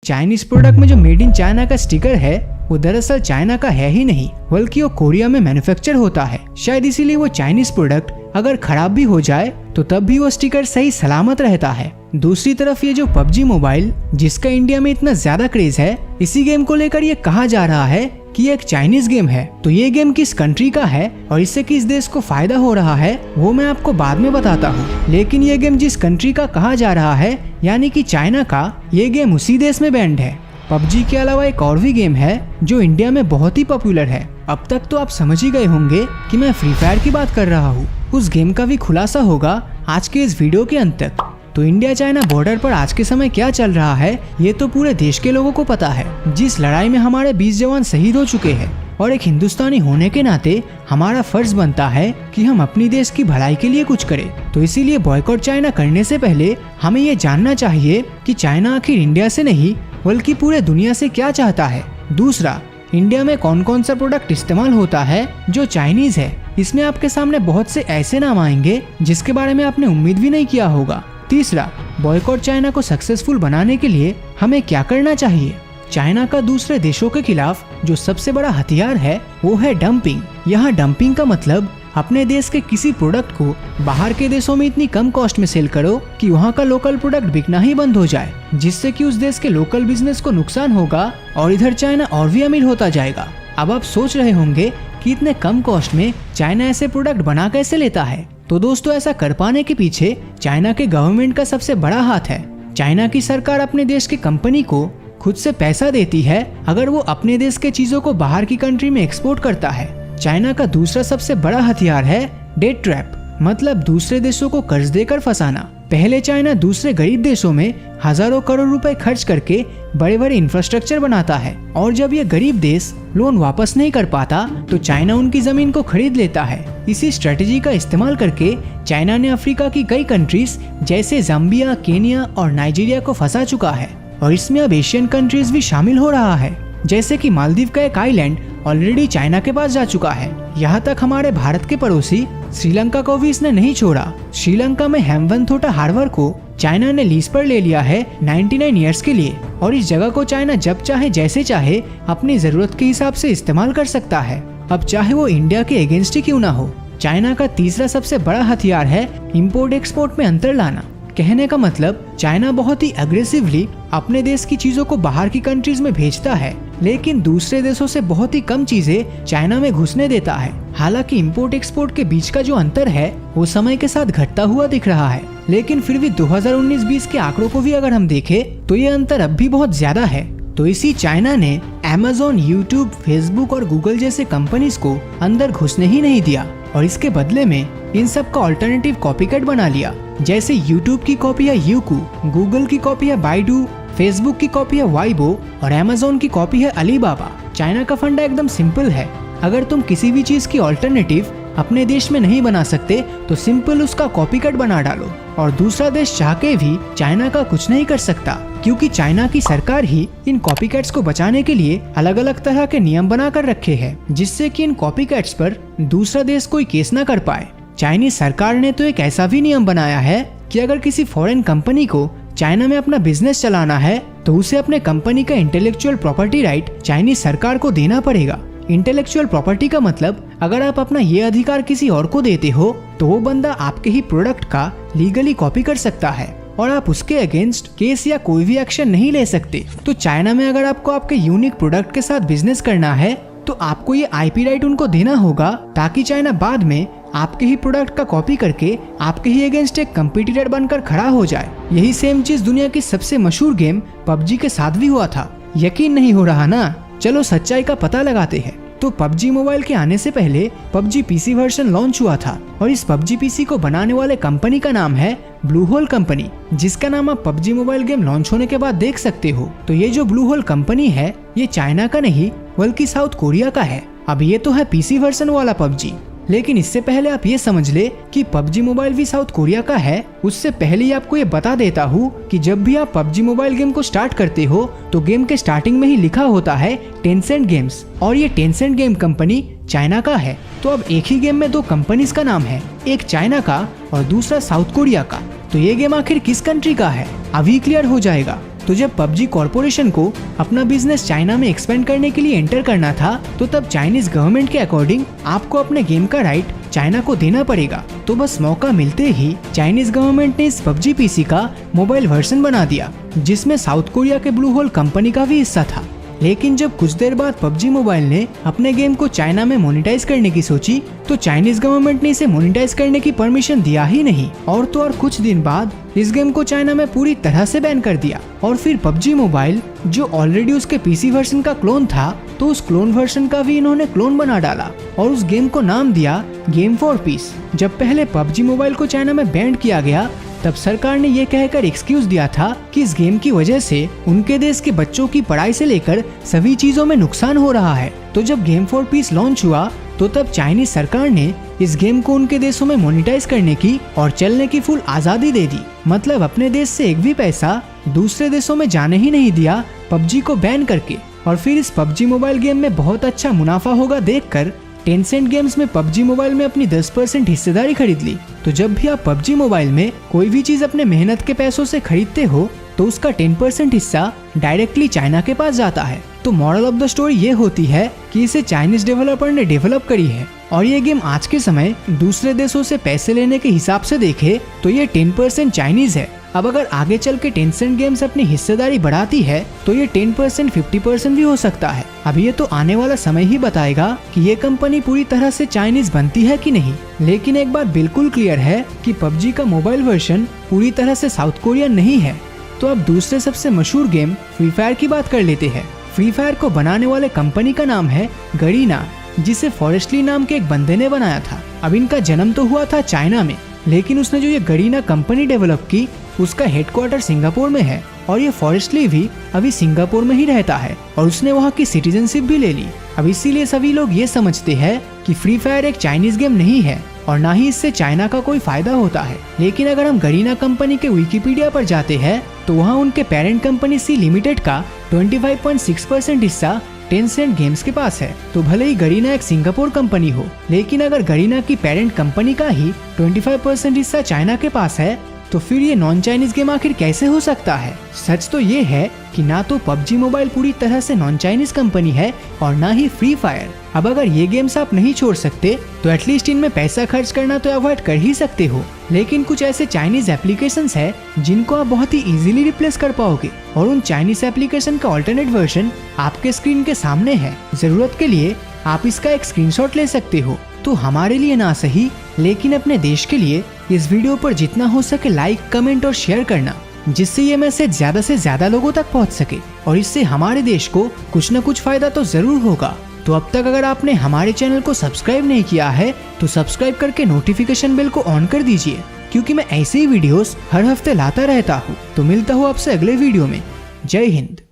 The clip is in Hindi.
चाइनीज प्रोडक्ट में जो मेड इन चाइना का स्टिकर है वो दरअसल चाइना का है ही नहीं, बल्कि वो कोरिया में मैन्युफैक्चर होता है। शायद इसीलिए वो चाइनीज प्रोडक्ट अगर खराब भी हो जाए तो तब भी वो स्टिकर सही सलामत रहता है। दूसरी तरफ ये जो पबजी मोबाइल जिसका इंडिया में इतना ज्यादा क्रेज है, इसी गेम को लेकर ये कहा जा रहा है कि ये एक चाइनीज गेम है। तो ये गेम किस कंट्री का है और इससे किस देश को फायदा हो रहा है वो मैं आपको बाद में बताता हूँ। लेकिन ये गेम जिस कंट्री का कहा जा रहा है यानी कि चाइना का, ये गेम उसी देश में बैंड है। पबजी के अलावा एक और भी गेम है जो इंडिया में बहुत ही पॉपुलर है। अब तक तो आप समझ ही गए होंगे कि मैं फ्री फायर की बात कर रहा हूँ। उस गेम का भी खुलासा होगा आज के इस वीडियो के अंत तक। तो इंडिया चाइना बॉर्डर पर आज के समय क्या चल रहा है ये तो पूरे देश के लोगों को पता है। जिस लड़ाई में हमारे 20 जवान शहीद हो चुके हैं और एक हिंदुस्तानी होने के नाते हमारा फर्ज बनता है कि हम अपनी देश की भलाई के लिए कुछ करें। तो इसीलिए बॉयकॉट चाइना करने से पहले हमें ये जानना चाहिए कि चाइना आखिर इंडिया से नहीं बल्कि पूरे दुनिया से क्या चाहता है। दूसरा, इंडिया में कौन कौन सा प्रोडक्ट इस्तेमाल होता है जो चाइनीज है। इसमें आपके सामने बहुत से ऐसे नाम आएंगे जिसके बारे में आपने उम्मीद भी नहीं किया होगा। तीसरा, बॉयकॉट चाइना को सक्सेसफुल बनाने के लिए हमें क्या करना चाहिए। चाइना का दूसरे देशों के खिलाफ जो सबसे बड़ा हथियार है वो है डंपिंग। यहाँ डंपिंग का मतलब अपने देश के किसी प्रोडक्ट को बाहर के देशों में इतनी कम कॉस्ट में सेल करो कि वहाँ का लोकल प्रोडक्ट बिकना ही बंद हो जाए, जिससे कि उस देश के लोकल बिजनेस को नुकसान होगा और इधर चाइना और भी अमीर होता जाएगा। अब आप सोच रहे होंगे कि इतने कम कॉस्ट में चाइना ऐसे प्रोडक्ट बना कैसे लेता है। तो दोस्तों, ऐसा कर पाने के पीछे चाइना के गवर्नमेंट का सबसे बड़ा हाथ है। चाइना की सरकार अपने देश की कंपनी को खुद से पैसा देती है अगर वो अपने देश के चीजों को बाहर की कंट्री में एक्सपोर्ट करता है। चाइना का दूसरा सबसे बड़ा हथियार है डेट ट्रैप, मतलब दूसरे देशों को कर्ज देकर फंसाना। पहले चाइना दूसरे गरीब देशों में हजारों करोड़ रुपए खर्च करके बड़े बड़े इंफ्रास्ट्रक्चर बनाता है और जब ये गरीब देश लोन वापस नहीं कर पाता तो चाइना उनकी जमीन को खरीद लेता है। इसी स्ट्रेटेजी का इस्तेमाल करके चाइना ने अफ्रीका की कई कंट्रीज जैसे जाम्बिया, केनिया और नाइजीरिया को फंसा चुका है और इसमें अब एशियन कंट्रीज भी शामिल हो रहा है, जैसे कि मालदीव का एक आइलैंड ऑलरेडी चाइना के पास जा चुका है। यहाँ तक हमारे भारत के पड़ोसी श्रीलंका को भी इसने नहीं छोड़ा। श्रीलंका में हेमवंथोटा हार्बर को चाइना ने लीज पर ले लिया है 99 ईयर्स के लिए और इस जगह को चाइना जब चाहे जैसे चाहे अपनी जरूरत के हिसाब से इस्तेमाल कर सकता है, अब चाहे वो इंडिया के अगेंस्ट ही क्यों ना हो। चाइना का तीसरा सबसे बड़ा हथियार है इम्पोर्ट एक्सपोर्ट में अंतर लाना। कहने का मतलब चाइना बहुत ही अग्रेसिवली अपने देश की चीजों को बाहर की कंट्रीज में भेजता है, लेकिन दूसरे देशों से बहुत ही कम चीजें चाइना में घुसने देता है। हालांकि इंपोर्ट एक्सपोर्ट के बीच का जो अंतर है वो समय के साथ घटता हुआ दिख रहा है, लेकिन फिर भी 2019-20 के आंकड़ों को भी अगर हम देखें तो ये अंतर अब भी बहुत ज्यादा है। तो इसी चाइना ने Amazon, YouTube, Facebook और Google जैसे कंपनीज को अंदर घुसने ही नहीं दिया और इसके बदले में इन सब का ऑल्टरनेटिव कॉपीकैट बना लिया। जैसे YouTube की कॉपी है Youku, Google की कॉपी है Baidu, Facebook की कॉपी है Weibo और Amazon की कॉपी है Alibaba। चाइना का फंडा एकदम सिंपल है, अगर तुम किसी भी चीज की ऑल्टरनेटिव अपने देश में नहीं बना सकते तो सिंपल उसका कॉपीकैट बना डालो और दूसरा देश चाह के भी चाइना का कुछ नहीं कर सकता, क्योंकि चाइना की सरकार ही इन कॉपीकैट्स को बचाने के लिए अलग अलग तरह के नियम बना कर रखे हैं, जिससे कि इन कॉपीकैट्स पर दूसरा देश कोई केस न कर पाए। चाइनीज सरकार ने तो एक ऐसा भी नियम बनाया है कि अगर किसी फॉरेन कंपनी को चाइना में अपना बिजनेस चलाना है तो उसे अपने कंपनी का इंटेलेक्चुअल प्रॉपर्टी राइट चाइनीज सरकार को देना पड़ेगा। इंटेलेक्चुअल प्रॉपर्टी का मतलब अगर आप अपना ये अधिकार किसी और को देते हो तो वो बंदा आपके ही प्रोडक्ट का लीगली कॉपी कर सकता है और आप उसके अगेंस्ट केस या कोई भी एक्शन नहीं ले सकते। तो चाइना में अगर आपको आपके यूनिक प्रोडक्ट के साथ बिजनेस करना है तो आपको ये आईपी राइट उनको देना होगा, ताकि चाइना बाद में आपके ही प्रोडक्ट का कॉपी करके आपके ही अगेंस्ट एक कंपटीटर बनकर खड़ा हो जाए। यही सेम चीज दुनिया की सबसे मशहूर गेम पबजी के साथ भी हुआ था। यकीन नहीं हो रहा ना? चलो सच्चाई का पता लगाते हैं। तो पबजी मोबाइल के आने से पहले पबजी पीसी वर्जन लॉन्च हुआ था और इस पबजी पीसी को बनाने वाले कंपनी का नाम है ब्लू होल कंपनी, जिसका नाम आप पबजी मोबाइल गेम लॉन्च होने के बाद देख सकते हो। तो ये जो ब्लू होल कंपनी है ये चाइना का नहीं बल्कि साउथ कोरिया का है। अब ये तो है पीसी वर्जन वाला पबजी, लेकिन इससे पहले आप ये समझ ले कि पबजी मोबाइल भी साउथ कोरिया का है। उससे पहले ही आपको ये बता देता हूँ कि जब भी आप पबजी मोबाइल गेम को स्टार्ट करते हो तो गेम के स्टार्टिंग में ही लिखा होता है टेंसेंट गेम्स और ये टेंसेंट गेम कंपनी चाइना का है। तो अब एक ही गेम में दो कंपनीज का नाम है, एक चाइना का और दूसरा साउथ कोरिया का। तो ये गेम आखिर किस कंट्री का है अभी क्लियर हो जाएगा। तो जब पबजी कॉर्पोरेशन को अपना बिजनेस चाइना में एक्सपेंड करने के लिए एंटर करना था, तो तब चाइनीज गवर्नमेंट के अकॉर्डिंग आपको अपने गेम का राइट चाइना को देना पड़ेगा। तो बस मौका मिलते ही चाइनीज गवर्नमेंट ने इस पबजी पीसी का मोबाइल वर्जन बना दिया, जिसमें साउथ कोरिया के ब्लू होल कंपनी का भी हिस्सा था। लेकिन जब कुछ देर बाद पबजी मोबाइल ने अपने गेम को चाइना में मोनेटाइज करने की सोची, तो चाइनीज गवर्नमेंट ने इसे मोनेटाइज करने की परमिशन दिया ही नहीं, और तो और कुछ दिन बाद इस गेम को चाइना में पूरी तरह से बैन कर दिया। और फिर पबजी मोबाइल, जो ऑलरेडी उसके पीसी वर्जन का क्लोन था, तो उस क्लोन वर्जन का भी इन्होंने क्लोन बना डाला और उस गेम को नाम दिया गेम फॉर पीस। जब पहले पबजी मोबाइल को चाइना में बैन किया गया, तब सरकार ने ये कहकर एक्सक्यूज दिया था कि इस गेम की वजह से उनके देश के बच्चों की पढ़ाई से लेकर सभी चीजों में नुकसान हो रहा है। तो जब गेम फॉर पीस लॉन्च हुआ, तो तब चाइनीज सरकार ने इस गेम को उनके देशों में मोनेटाइज करने की और चलने की फुल आजादी दे दी। मतलब अपने देश से एक भी पैसा दूसरे देशों में जाने ही नहीं दिया पबजी को बैन करके। और फिर इस पबजी मोबाइल गेम में बहुत अच्छा मुनाफा होगा देखकर टेंसेंट गेम्स में पबजी मोबाइल में अपनी 10% हिस्सेदारी खरीद ली। तो जब भी आप पबजी मोबाइल में कोई भी चीज अपने मेहनत के पैसों से खरीदते हो, तो उसका 10% हिस्सा डायरेक्टली चाइना के पास जाता है। तो मॉरल ऑफ द स्टोरी ये होती है कि इसे चाइनीज डेवलपर ने डेवलप करी है, और ये गेम आज के समय दूसरे देशों से पैसे लेने के हिसाब से देखे तो ये 10% चाइनीज है। अब अगर आगे चल के टेंसेंट गेम्स अपनी हिस्सेदारी बढ़ाती है, तो ये 10% 50% भी हो सकता है। अब ये तो आने वाला समय ही बताएगा कि ये कंपनी पूरी तरह से चाइनीज बनती है कि नहीं। लेकिन एक बात बिल्कुल क्लियर है कि पबजी का मोबाइल वर्जन पूरी तरह से साउथ कोरियन नहीं है। तो अब दूसरे सबसे मशहूर गेम फ्री फायर की बात कर लेते हैं। फ्री फायर को बनाने वाले कंपनी का नाम है गरीना, जिसे फॉरेस्टली नाम के एक बंदे ने बनाया था। अब इनका जन्म तो हुआ था चाइना में, लेकिन उसने जो ये गरीना कंपनी डेवलप की, उसका हेडक्वार्टर सिंगापुर में है, और ये फॉरेस्टली भी अभी सिंगापुर में ही रहता है, और उसने वहाँ की सिटीजनशिप भी ले ली। अब इसीलिए सभी लोग ये समझते हैं कि फ्री फायर एक चाइनीज गेम नहीं है, और ना ही इससे चाइना का कोई फायदा होता है। लेकिन अगर हम गरीना कंपनी के विकिपीडिया पर जाते हैं, तो वहाँ उनके पेरेंट कंपनी सी लिमिटेड का 25.6% हिस्सा टेंसेंट गेम्स के पास है। तो भले ही गरीना एक सिंगापुर कंपनी हो, लेकिन अगर गरीना की पेरेंट कंपनी का ही 25% हिस्सा चाइना के पास है, तो फिर ये नॉन चाइनीज गेम आखिर कैसे हो सकता है। सच तो ये है कि ना तो पबजी मोबाइल पूरी तरह से नॉन चाइनीज कंपनी है, और ना ही फ्री फायर। अब अगर ये गेम्स आप नहीं छोड़ सकते, तो एटलीस्ट इनमें पैसा खर्च करना तो अवॉइड कर ही सकते हो। लेकिन कुछ ऐसे चाइनीज एप्लीकेशंस है जिनको आप बहुत ही इजीली रिप्लेस कर पाओगे, और उन चाइनीज एप्लीकेशन का ऑल्टरनेट वर्जन आपके स्क्रीन के सामने है। जरूरत के लिए आप इसका एक स्क्रीनशॉट ले सकते हो। तो हमारे लिए ना सही, लेकिन अपने देश के लिए इस वीडियो पर जितना हो सके लाइक, कमेंट और शेयर करना, जिससे ये मैसेज ज्यादा से ज्यादा लोगों तक पहुंच सके, और इससे हमारे देश को कुछ न कुछ फायदा तो जरूर होगा। तो अब तक अगर आपने हमारे चैनल को सब्सक्राइब नहीं किया है, तो सब्सक्राइब करके नोटिफिकेशन बेल को ऑन कर दीजिए, क्योंकि मैं ऐसे ही वीडियोस हर हफ्ते लाता रहता हूँ। तो मिलता हूँ आपसे अगले वीडियो में। जय हिंद।